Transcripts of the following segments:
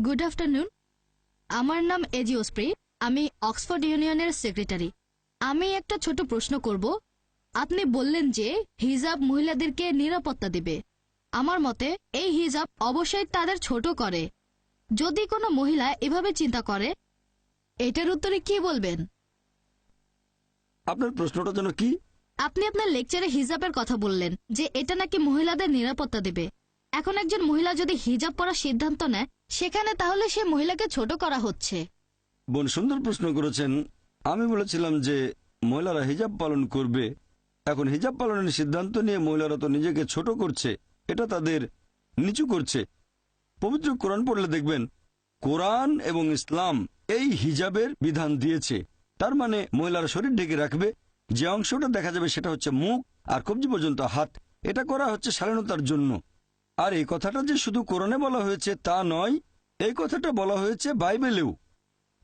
Good afternoon. আমার নাম AG ওসপ্রি। আমি অক্সফোর্ড ইউনিয়নের সেক্রেটারি। আমি একটা ছোট প্রশ্ন করব। আপনি বললেন যে হিজাব মহিলাদেরকে নিরাপত্তা দেবে। আমার মতে এই হিজাব অবশ্যই তাদের ছোট করে। যদি কোনো মহিলা এভাবে চিন্তা করে, এটার উত্তরে কি বলবেন? আপনার প্রশ্নটা যেন কি? আপনি আপনার লেকচারে হিজাবের কথা বললেন যে এটা নাকি মহিলাদের নিরাপত্তা দেবে। এখন একজন মহিলা যদি হিজাব পরার সিদ্ধান্ত নেয়, সেখানে তাহলে সে মহিলাকে ছোট করা হচ্ছে। বোন সুন্দর প্রশ্ন করেছেন। আমি বলেছিলাম যে মহিলারা হিজাব পালন করবে। এখন হিজাব পালনের সিদ্ধান্ত নিয়ে মহিলারা তো নিজেকে ছোট করছে, এটা তাদের নিচু করছে। পবিত্র কোরআন পড়লে দেখবেন কোরআন এবং ইসলাম এই হিজাবের বিধান দিয়েছে। তার মানে মহিলারা শরীর ঢেকে রাখবে, যে অংশটা দেখা যাবে সেটা হচ্ছে মুখ আর কবজি পর্যন্ত হাত। এটা করা হচ্ছে শালীনতার জন্য। আর এই কথাটা যে শুধু কোরআনে বলা হয়েছে তা নয়, এই কথাটা বলা হয়েছে বাইবেলেও।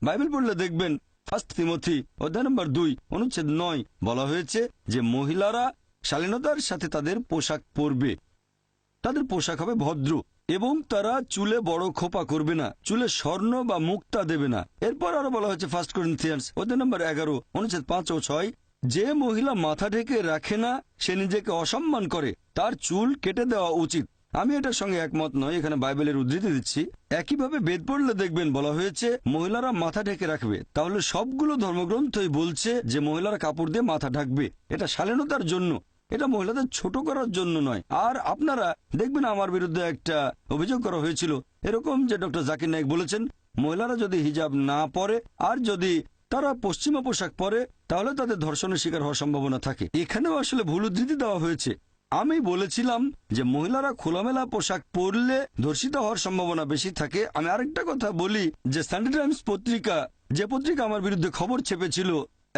বাইবেল পড়লে দেখবেন 1 তিমথি অধ্যায় নম্বর 2 অনুচ্ছেদ 9 বলা হয়েছে যে মহিলারা শালীনতার সাথে তাদের পোশাক পরবে। তাদের পোশাক হবে ভদ্র এবং তারা চুলে বড় খোপা করবে না, চুলে স্বর্ণ বা মুক্তা দেবে না। এরপর আরো বলা হয়েছে 1 করিন্থিয়ান্স অধ্যায় নম্বর 11 অনুচ্ছেদ 5 ও 6, যে মহিলা মাথা ঢেকে রাখে না সে নিজেকে অসম্মান করে, তার চুল কেটে দেওয়া উচিত। আমি এটার সঙ্গে একমত নই, এখানে বাইবেলের উদ্ধৃতি দিচ্ছি। একইভাবে বেদ পড়লে দেখবেন বলা হয়েছে মহিলারা মাথা ঢেকে রাখবে। তাহলে সবগুলো ধর্মগ্রন্থই বলছে যে মহিলারা কাপড় দিয়ে মাথা ঢাকবে। এটা শালীনতার জন্য, এটা মহিলাদের ছোট করার জন্য নয়। আর আপনারা দেখবেন আমার বিরুদ্ধে একটা অভিযোগ করা হয়েছিল এরকম যে ডক্টর জাকির নায়েক বলেছেন মহিলারা যদি হিজাব না পরে আর যদি তারা পশ্চিমা পোশাক পরে তাহলে তাদের ধর্ষণের শিকার হওয়ার সম্ভাবনা থাকে। এখানেও আসলে ভুল উদ্ধৃতি দেওয়া হয়েছে। আমি বলেছিলাম যে মহিলারা খোলামেলা পোশাক পরলে ধর্ষিত হওয়ার সম্ভাবনা বেশি থাকে। আমি আরেকটা কথা বলি যে সানডে টাইমস পত্রিকা, যে পত্রিকা আমার বিরুদ্ধে খবর ছেপেছিল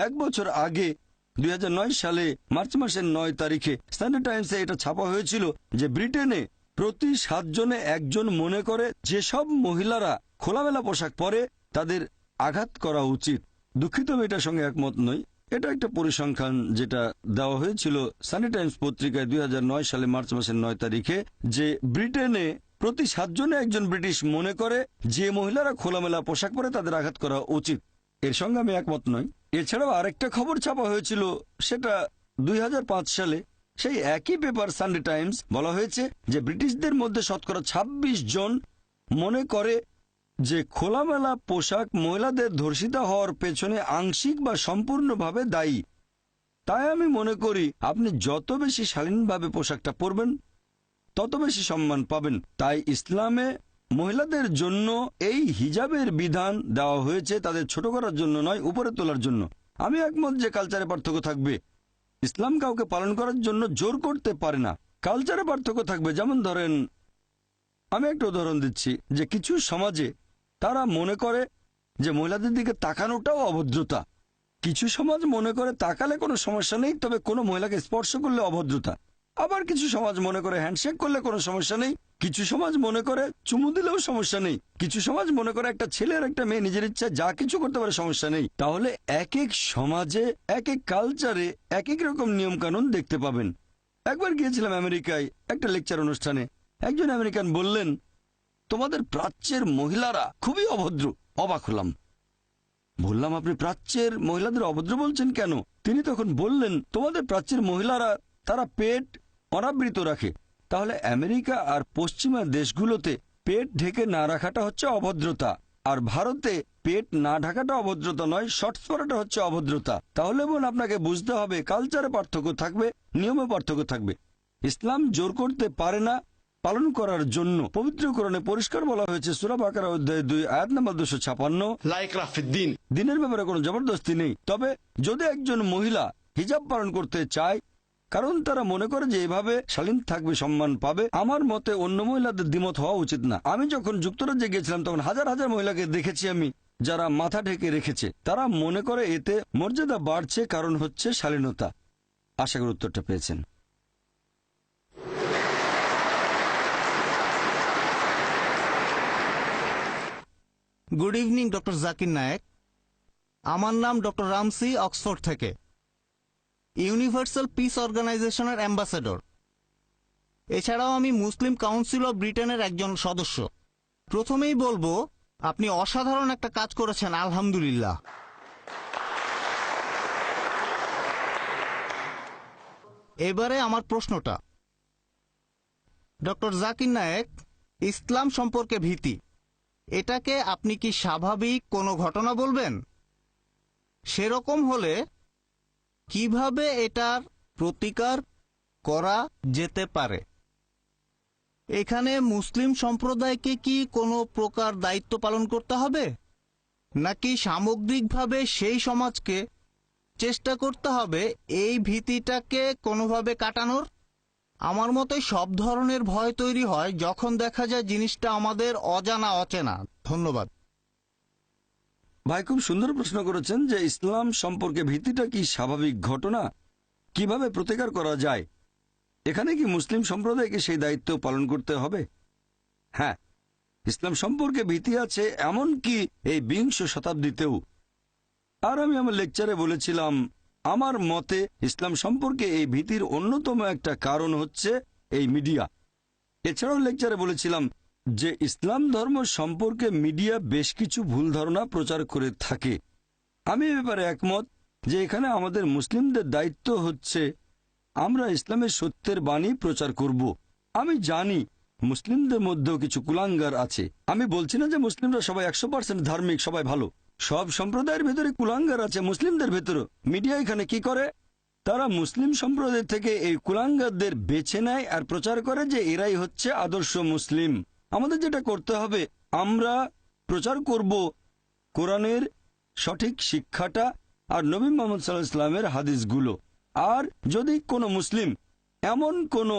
1 বছর আগে 2009 সালে মার্চ মাসের 9 তারিখে সানডে টাইমসে এটা ছাপা হয়েছিল যে ব্রিটেনে প্রতি 7 জনে একজন মনে করে যেসব মহিলারা খোলামেলা পোশাক পরে তাদের আঘাত করা উচিত। দুঃখিত, আমি এটার সঙ্গে একমত নই। এটা একটা পরিসংখ্যান যেটা দেওয়া হয়েছিল সানডে টাইমস পত্রিকায় 2009 সালে মার্চ মাসের 9 তারিখে, যে ব্রিটেনে প্রতি 7 জনে একজন ব্রিটিশ মনে করে যে মহিলারা খোলামেলা পোশাক পরে তাদের আঘাত করা উচিত। এর সঙ্গে আমি একমত নই। এছাড়াও আরেকটা খবর ছাপা হয়েছিল, সেটা 2005 সালে সেই একই পেপার সানডে টাইমস, বলা হয়েছে যে ব্রিটিশদের মধ্যে শতকরা 26 জন মনে করে যে খোলামেলা পোশাক মহিলাদের ধর্ষিত হওয়ার পেছনে আংশিক বা সম্পূর্ণভাবে দায়ী। তাই আমি মনে করি আপনি যত বেশি শালীনভাবে পোশাকটা পরবেন তত বেশি সম্মান পাবেন। তাই ইসলামে মহিলাদের জন্য এই হিজাবের বিধান দেওয়া হয়েছে তাদের ছোট করার জন্য নয়, উপরে তোলার জন্য। আমি একমত যে কালচারে পার্থক্য থাকবে। ইসলাম কাউকে পালন করার জন্য জোর করতে পারে না। কালচারে পার্থক্য থাকবে। যেমন ধরেন, আমি একটা উদাহরণ দিচ্ছি যে কিছু সমাজে তারা মনে করে যে মহিলাদের দিকে তাকানোটাও অভদ্রতা। কিছু সমাজ মনে করে তাকালে কোনো সমস্যা নেই, তবে কোনো মহিলাকে স্পর্শ করলে অভদ্রতা। আবার কিছু সমাজ মনে করে হ্যান্ডশেক করলে কোনো সমস্যা নেই। কিছু সমাজ মনে করে চুমু দিলেও সমস্যা নেই। কিছু সমাজ মনে করে একটা ছেলে আর একটা মেয়ে নিজের ইচ্ছা যা কিছু করতে পারে, সমস্যা নেই। তাহলে এক এক সমাজে এক এক কালচারে এক এক রকম নিয়ম কানুন দেখতে পাবেন। একবার গিয়েছিলাম আমেরিকায় একটা লেকচার অনুষ্ঠানে। একজন আমেরিকান বললেন, তোমাদের প্রাচ্যের মহিলারা খুবই অভদ্র। অবাক হলাম। বললাম, আপনি প্রাচ্যের মহিলাদের অভদ্র বলছেন কেন? তিনি তখন বললেন, তোমাদের প্রাচ্যের মহিলারা তারা পেট অনাবৃত রাখে। তাহলে আমেরিকা আর পশ্চিমা দেশগুলোতে পেট ঢেকে না রাখাটা হচ্ছে অভদ্রতা, আর ভারতে পেট না ঢাকাটা অভদ্রতা নয়, শর্টস পরাটা হচ্ছে অভদ্রতা। তাহলে বোন আপনাকে বুঝতে হবে কালচারে পার্থক্য থাকবে, নিয়মে পার্থক্য থাকবে। ইসলাম জোর করতে পারে না পালন করার জন্য। পবিত্র কোরআনে পরিষ্কার বলা হয়েছে সূরা বাকারা অধ্যায় 2 আয়াত নম্বর 256, দিনের ব্যাপারে কোনো জবরদস্তি নেই। তবে যদি একজন মহিলা হিজাব পালন করতে চায় কারণ তারা মনে করে যে এভাবে শালীন থাকবে, সম্মান পাবে, আমার মতে অন্য মহিলাদের দ্বিমত হওয়া উচিত না। আমি যখন যুক্তরাজ্যে গিয়েছিলাম তখন হাজার হাজার মহিলাকে দেখেছি আমি, যারা মাথা ঢেকে রেখেছে। তারা মনে করে এতে মর্যাদা বাড়ছে, কারণ হচ্ছে শালীনতা। আশা করি উত্তরটা পেয়েছেন। Good evening doctor Zakir Naik. আমার নাম ডক্টর রামসি, অক্সফোর্ড থেকে, ইউনিভার্সাল পিস অর্গানাইজেশনের অ্যাম্বাসেডর। এছাড়াও আমি মুসলিম কাউন্সিল অব ব্রিটেনের একজন সদস্য। প্রথমেই বলবো আপনি অসাধারণ একটা কাজ করেছেন, আলহামদুলিল্লাহ। এবারে আমার প্রশ্নটা, ডক্টর জাকির নায়েক, ইসলাম সম্পর্কে ভীতি, এটাকে আপনি কি স্বাভাবিক কোনো ঘটনা বলবেন? সেরকম হলে কিভাবে এটার প্রতিকার করা যেতে পারে? এখানে মুসলিম সম্প্রদায়কে কি কোনো প্রকার দায়িত্ব পালন করতে হবে, নাকি সামগ্রিকভাবে সেই সমাজকে চেষ্টা করতে হবে এই ভীতিটাকে কোনোভাবে কাটানোর? আমার মতে সব ধরনের ভয় তৈরি হয় যখন দেখা যায় জিনিসটা আমাদের অজানা অচেনা। ধন্যবাদ। ভাই খুব সুন্দর প্রশ্ন করেছেন যে ইসলাম সম্পর্কে ভীতিটা কি স্বাভাবিক ঘটনা, কিভাবে প্রতিকার করা যায়। এখানে কি মুসলিম সম্প্রদায়কে সেই দায়িত্ব পালন করতে হবে? হ্যাঁ, ইসলাম সম্পর্কে ভীতি আছে, এমন কি এই ২০ শতাব্দীতেও। আর আমি আমার লেকচারে বলেছিলাম, আমার মতে ইসলাম সম্পর্কে এই ভীতির অন্যতম একটা কারণ হচ্ছে এই মিডিয়া। এছাড়াও লেকচারে বলেছিলাম যে ইসলাম ধর্ম সম্পর্কে মিডিয়া বেশ কিছু ভুল ধারণা প্রচার করে থাকে। আমি এ ব্যাপারে একমত যে এখানে আমাদের মুসলিমদের দায়িত্ব হচ্ছে আমরা ইসলামের সত্যের বাণী প্রচার করব। আমি জানি মুসলিমদের মধ্যেও কিছু কুলাঙ্গার আছে। আমি বলছি না যে মুসলিমরা সবাই 100% ধার্মিক, সবাই ভালো। সব সম্প্রদায়ের ভেতরে কুলাঙ্গার আছে, মুসলিমদের ভেতরে। মিডিয়া এখানে কি করে, তারা মুসলিম সম্প্রদায় থেকে এই কুলাঙ্গারদের বেছে নেয় আর প্রচার করে যে এরাই হচ্ছে আদর্শ মুসলিম। আমাদের যেটা করতে হবে, আমরা প্রচার করব কোরআনের সঠিক শিক্ষাটা আর নবী মুহাম্মদ সাল্লাল্লাহু আলাইহি ওয়াসাল্লামের হাদিসগুলো। আর যদি কোনো মুসলিম এমন কোনো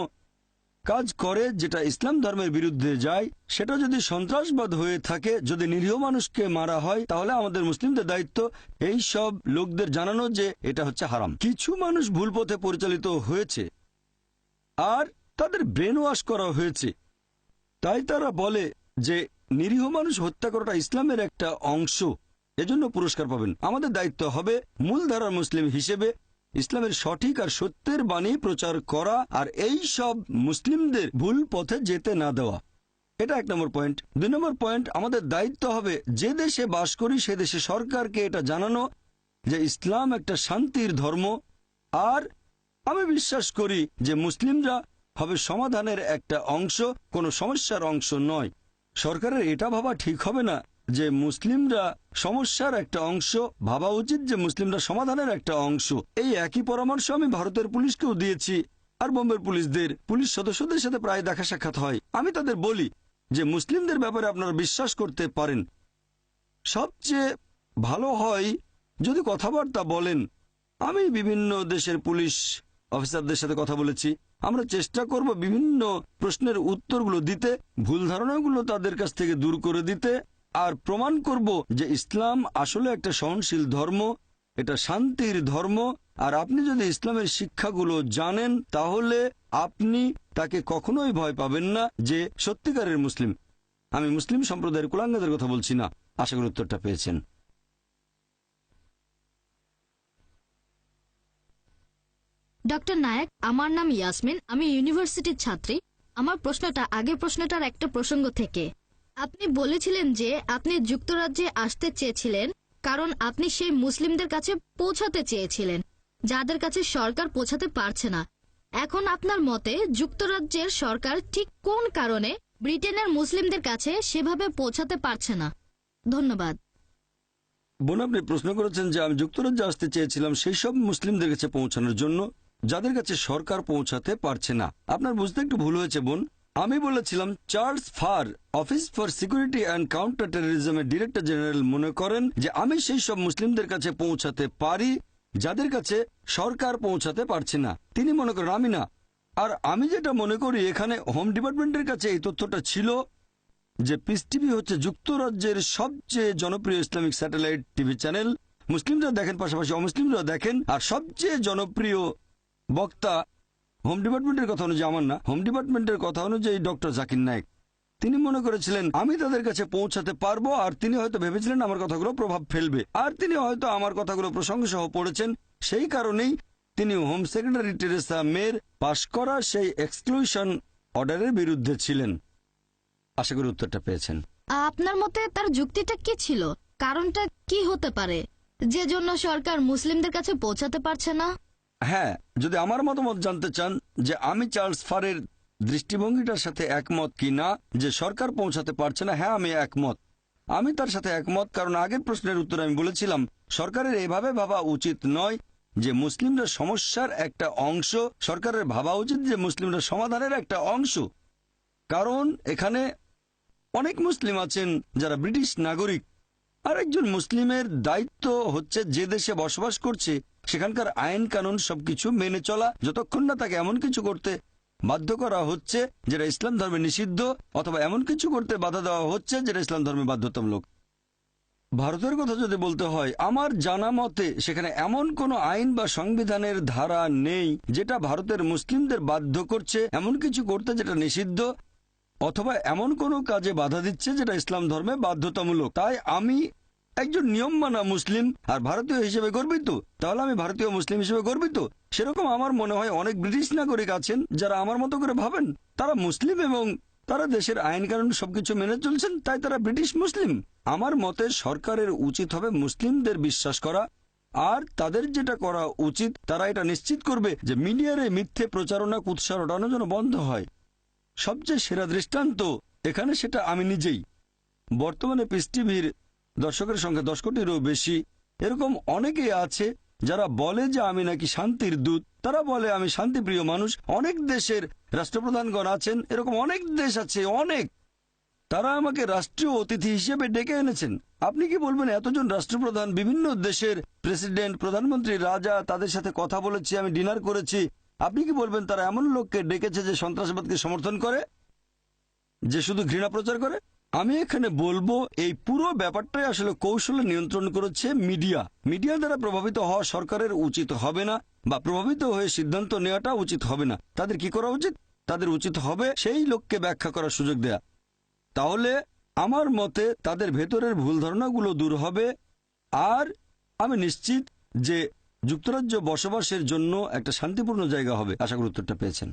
কাজ করে যেটা ইসলাম ধর্মের বিরুদ্ধে যায়, সেটা যদি সন্ত্রাসবাদ হয়ে থাকে, যদি নিরীহ মানুষকে মারা হয়, তাহলে আমাদের মুসলিমদের দায়িত্ব এই সব লোকদের জানানো যে এটা হচ্ছে হারাম। কিছু মানুষ ভুল পথে পরিচালিত হয়েছে আর তাদের ব্রেন ওয়াশ করা হয়েছে, তাই তারা বলে যে নিরীহ মানুষ হত্যা করাটা ইসলামের একটা অংশ, এজন্য পুরস্কার পাবেন। আমাদের দায়িত্ব হবে মূলধারার মুসলিম হিসেবে ইসলামের সঠিক আর সত্যের বাণী প্রচার করা আর এই সব মুসলিমদের ভুল পথে যেতে না দেওয়া। এটা ১ নম্বর পয়েন্ট। ২ নম্বর পয়েন্ট, আমাদের দায়িত্ব হবে যে দেশে বাস করি সে দেশে সরকারকে এটা জানানো যে ইসলাম একটা শান্তির ধর্ম। আর আমি বিশ্বাস করি যে মুসলিমরা হবে সমাধানের একটা অংশ, কোনো সমস্যার অংশ নয়। সরকারের এটা ভাবা ঠিক হবে না যে মুসলিমরা সমস্যার একটা অংশ, ভাবা উচিত যে মুসলিমরা সমাধানের একটা অংশ। এই একই পরামর্শ আমি ভারতের পুলিশকেও দিয়েছি আর বোম্বের পুলিশ সদস্যদের সাথে প্রায় দেখা সাক্ষাৎ হয়। আমি তাদের বলি যে মুসলিমদের ব্যাপারে আপনারা বিশ্বাস করতে পারেন, সবচেয়ে ভালো হয় যদি কথাবার্তা বলেন। আমি বিভিন্ন দেশের পুলিশ অফিসারদের সাথে কথা বলেছি, আমরা চেষ্টা করব বিভিন্ন প্রশ্নের উত্তরগুলো দিতে, ভুল ধারণাগুলো তাদের কাছ থেকে দূর করে দিতে, আর প্রমাণ করব যে ইসলাম আসলে একটা সহনশীল ধর্ম, এটা শান্তির ধর্ম। আর আপনি যদি ইসলামের শিক্ষাগুলো জানেন তাহলে আপনি তাকে কখনোই ভয় পাবেন না যে সত্যিকারের মুসলিম। আমি মুসলিম সম্প্রদায়ের কুলাঙ্গাদের কথা বলছি না। আশা করি উত্তরটা পেয়েছেন। ডক্টর নায়েক, আমার নাম ইয়াসমিন, আমি ইউনিভার্সিটির ছাত্রী। আমার প্রশ্নটা আগের প্রশ্নটার একটা প্রসঙ্গ থেকে। আপনি বলেছিলেন যে আপনি যুক্তরাজ্যে আসতে চেয়েছিলেন কারণ আপনি সেই মুসলিমদের কাছে পৌঁছাতে চেয়েছিলেন যাদের কাছে সরকার পৌঁছাতে পারছে না। এখন আপনার মতে যুক্তরাজ্যের সরকার ঠিক কোন কারণে ব্রিটেনের মুসলিমদের কাছে সেভাবে পৌঁছাতে পারছে না? ধন্যবাদ। বোন, আপনি প্রশ্ন করেছেন যে আমি যুক্তরাজ্যে আসতে চেয়েছিলাম সেই সব মুসলিমদের কাছে পৌঁছানোর জন্য যাদের কাছে সরকার পৌঁছাতে পারছে না। আপনার বুঝতে একটু ভুল হয়েছে বোন। আমি বলেছিলাম Charles Farr, office for security and counter টেররিজমের ডিরেক্টর জেনারেল মনে করেন যে আমি সেই সব মুসলিমদের কাছে পৌঁছাতে পারি যাদের কাছে সরকার পৌঁছাতে পারছে না। তিনি মনে করেন, আমি না। আর আমি যেটা মনে করি, এখানে হোম ডিপার্টমেন্টের কাছে এই তথ্যটা ছিল যে পিস টিভি হচ্ছে যুক্তরাজ্যের সবচেয়ে জনপ্রিয় ইসলামিক স্যাটেলাইট টিভি চ্যানেল। মুসলিমরা দেখেন, পাশাপাশি অমুসলিমরা দেখেন। আর সবচেয়ে জনপ্রিয় বক্তা হোম ডিপার্টমেন্টের কথা অনুযায়ী, আমার না, হোম ডিপার্টমেন্টের কথা অনুযায়ী ডক্টর জাকির নায়েক। তিনি মনে করেছিলেন আমি তাদের কাছে পৌঁছাতে পারবো, আর তিনি হয়তো ভেবেছিলেন আমার কথাগুলো প্রভাব ফেলবে, আর তিনি হয়তো আমার কথাগুলো প্রসঙ্গসহ পড়েছেন। সেই কারণেই তিনি হোম সেক্রেটারি টেরেসা মের পাশ করা সেই এক্সক্লুশন অর্ডারের বিরুদ্ধে ছিলেন। আশা করি উত্তরটা পেয়েছেন। আপনার মতে তার যুক্তিটা কি ছিল? কারণটা কি হতে পারে যে জন্য সরকার মুসলিমদের কাছে পৌঁছাতে পারছে না? হ্যাঁ, যদি আমার মতামত জানতে চান যে আমি চার্লস ফারের দৃষ্টিভঙ্গিটার সাথে একমত কি না যে সরকার পৌঁছাতে পারছে না, হ্যাঁ আমি একমত। আমি তার সাথে একমত, কারণ আগের প্রশ্নের উত্তরে আমি বলেছিলাম সরকারের এভাবে ভাবা উচিত নয় যে মুসলিমরা সমস্যার একটা অংশ, সরকারের ভাবা উচিত যে মুসলিমরা সমাধানের একটা অংশ। কারণ এখানে অনেক মুসলিম আছেন যারা ব্রিটিশ নাগরিক, আর একজন মুসলিমের দায়িত্ব হচ্ছে যে দেশে বসবাস করছে সেখানকার আইন কানুন সবকিছু মেনে চলা, যতক্ষণ না তাকে এমন কিছু করতে বাধ্য করা হচ্ছে যেটা ইসলাম ধর্মে নিষিদ্ধ, অথবা এমন কিছু করতে বাধা দেওয়া হচ্ছে যেটা ইসলাম ধর্মে বাধ্যতামূলক। ভারতের কথা যদি বলতে হয়, আমার জানা মতে সেখানে এমন কোনো আইন বা সংবিধানের ধারা নেই যেটা ভারতের মুসলিমদের বাধ্য করছে এমন কিছু করতে যেটা নিষিদ্ধ, অথবা এমন কোনো কাজে বাধা দিচ্ছে যেটা ইসলাম ধর্মে বাধ্যতামূলক। তাই আমি একজন নিয়ম মানা মুসলিম আর ভারতীয় হিসেবে গর্বিত। তাহলে আমি ভারতীয় মুসলিম হিসেবে গর্বিত। সেরকম আমার মনে হয় অনেক ব্রিটিশ নাগরিক আছেন যারা আমার মতো করে ভাবেন, তারা মুসলিম এবং তারা দেশের আইন কানুন সবকিছু মেনে চলছেন, তাই তারা ব্রিটিশ মুসলিম। আমার মতে সরকারের উচিত হবে মুসলিমদের বিশ্বাস করা, আর তাদের যেটা করা উচিত তারা এটা নিশ্চিত করবে যে মিডিয়ার এই মিথ্যে প্রচারণা কুৎসা রটানো যেন বন্ধ হয়। সবচেয়ে সেরা দৃষ্টান্ত এখানে সেটা আমি নিজেই। বর্তমানে পিস টিভির দর্শকের সংখ্যা 10 কোটিরও বেশি। এরকম অনেকেই আছে যারা বলে যে আমি নাকি শান্তির দূত, তারা বলে আমি শান্তিপ্রিয় মানুষ। অনেক দেশের রাষ্ট্রপ্রধানগণ আছেন, এরকম অনেক দেশ আছে, অনেক। তারা আমাকে রাষ্ট্রীয় অতিথি হিসেবে ডেকে এনেছেন। আপনি কি বলবেন এতজন রাষ্ট্রপ্রধান, বিভিন্ন দেশের প্রেসিডেন্ট, প্রধানমন্ত্রী, রাজা, তাদের সাথে কথা বলেছি, আমি ডিনার করেছি, আপনি কি বলবেন তারা এমন লোককে ডেকেছে যে সন্ত্রাসবাদকে সমর্থন করে, যে শুধু ঘৃণা প্রচার করে? আমি এখানে বলবো এই পুরো ব্যাপারটাই আসলে কৌশলে নিয়ন্ত্রণ করেছে মিডিয়া। মিডিয়া দ্বারা প্রভাবিত হওয়া সরকারের উচিত হবে না, বা প্রভাবিত হয়ে সিদ্ধান্ত নেওয়াটা উচিত হবে না। তাদের কি করা উচিত? তাদের উচিত হবে সেই লোককে ব্যাখ্যা করার সুযোগ দেয়া। তাহলে আমার মতে তাদের ভেতরের ভুল ধারণাগুলো দূর হবে, আর আমি নিশ্চিত যে যুক্তরাজ্য বসবাসের জন্য একটা শান্তিপূর্ণ জায়গা হবে। আশা করি উত্তরটা পেয়েছেন।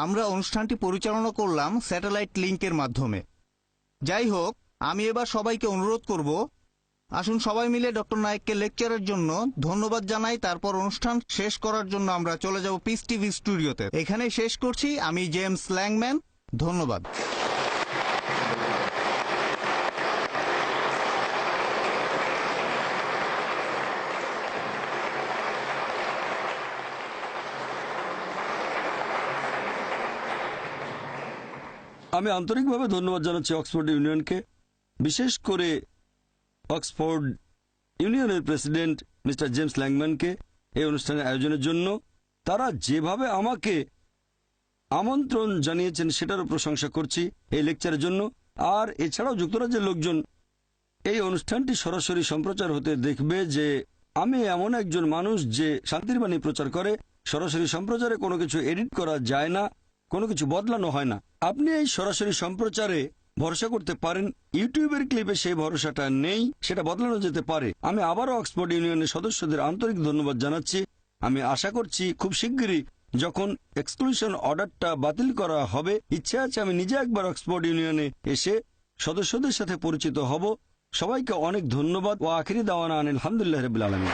আমরা অনুষ্ঠানটি পরিচালনা করলাম স্যাটেলাইট লিংকের মাধ্যমে। যাই হোক, আমি এবার সবাইকে অনুরোধ করব, আসুন সবাই মিলে ডক্টর নায়েককে লেকচারের জন্য ধন্যবাদ জানাই। তারপর অনুষ্ঠান শেষ করার জন্য আমরা চলে যাব পিস টিভি স্টুডিওতে। এখানেই শেষ করছি। আমি জেমস ল্যাংম্যান। ধন্যবাদ। আমি আন্তরিকভাবে ধন্যবাদ জানাচ্ছি অক্সফোর্ড ইউনিয়নকে, বিশেষ করে অক্সফোর্ড ইউনিয়নের প্রেসিডেন্ট মিস্টার জেমস ল্যাংম্যানকে এই অনুষ্ঠানের আয়োজনের জন্য। তারা যেভাবে আমাকে আমন্ত্রণ জানিয়েছেন সেটারও প্রশংসা করছি এই লেকচারের জন্য। আর এছাড়াও যুক্তরাজ্যের লোকজন এই অনুষ্ঠানটি সরাসরি সম্প্রচার হতে দেখবে যে আমি এমন একজন মানুষ যে শান্তির বাণী প্রচার করে। সরাসরি সম্প্রচারে কোনো কিছু এডিট করা যায় না, কোনো কিছু বদলানো হয় না। আপনি এই সরাসরি সম্প্রচারে ভরসা করতে পারেন। ইউটিউবের ক্লিপে সেই ভরসাটা নেই, সেটা বদলানো যেতে পারে। আমি আবারও অক্সফোর্ড ইউনিয়নের সদস্যদের আন্তরিক ধন্যবাদ জানাচ্ছি। আমি আশা করছি খুব শিগগিরই যখন এক্সক্লুশন অর্ডারটা বাতিল করা হবে, ইচ্ছে আছে আমি নিজে একবার অক্সফোর্ড ইউনিয়নে এসে সদস্যদের সাথে পরিচিত হব। সবাইকে অনেক ধন্যবাদ ও আখিরি দাওয়ানা আলহামদুলিল্লাহ রাব্বিল আলামিন।